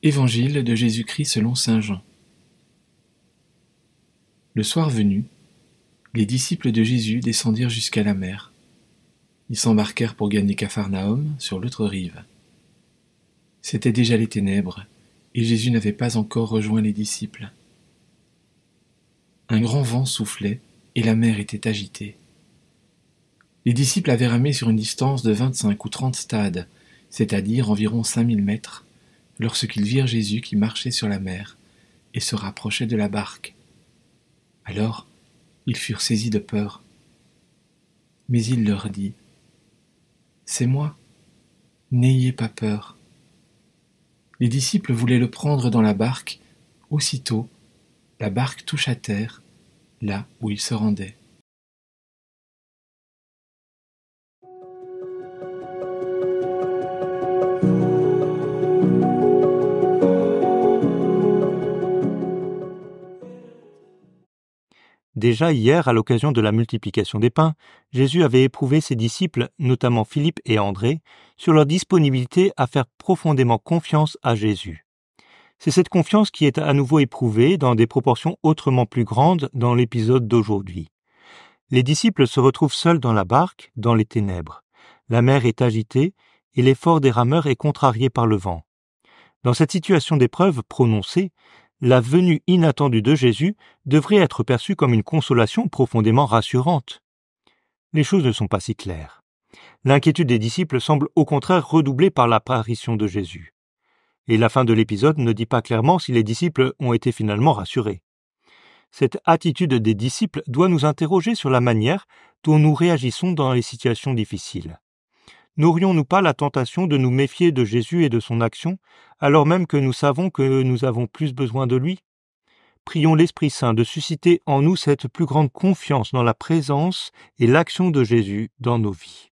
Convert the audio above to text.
Évangile de Jésus-Christ selon saint Jean. Le soir venu, les disciples de Jésus descendirent jusqu'à la mer. Ils s'embarquèrent pour gagner Capharnaüm sur l'autre rive. C'étaient déjà les ténèbres, et Jésus n'avait pas encore rejoint les disciples. Un grand vent soufflait, et la mer était agitée. Les disciples avaient ramé sur une distance de 25 ou 30 stades, c'est-à-dire environ 5000 mètres, lorsqu'ils virent Jésus qui marchait sur la mer et se rapprochait de la barque. Alors, ils furent saisis de peur. Mais il leur dit : « C'est moi, n'ayez pas peur. » Les disciples voulaient le prendre dans la barque. Aussitôt, la barque touche à terre, là où ils se rendaient. Déjà hier, à l'occasion de la multiplication des pains, Jésus avait éprouvé ses disciples, notamment Philippe et André, sur leur disponibilité à faire profondément confiance à Jésus. C'est cette confiance qui est à nouveau éprouvée dans des proportions autrement plus grandes dans l'épisode d'aujourd'hui. Les disciples se retrouvent seuls dans la barque, dans les ténèbres. La mer est agitée et l'effort des rameurs est contrarié par le vent. Dans cette situation d'épreuve prononcée, la venue inattendue de Jésus devrait être perçue comme une consolation profondément rassurante. Les choses ne sont pas si claires. L'inquiétude des disciples semble au contraire redoublée par l'apparition de Jésus. Et la fin de l'épisode ne dit pas clairement si les disciples ont été finalement rassurés. Cette attitude des disciples doit nous interroger sur la manière dont nous réagissons dans les situations difficiles. N'aurions-nous pas la tentation de nous méfier de Jésus et de son action, alors même que nous savons que nous avons plus besoin de lui ? Prions l'Esprit Saint de susciter en nous cette plus grande confiance dans la présence et l'action de Jésus dans nos vies.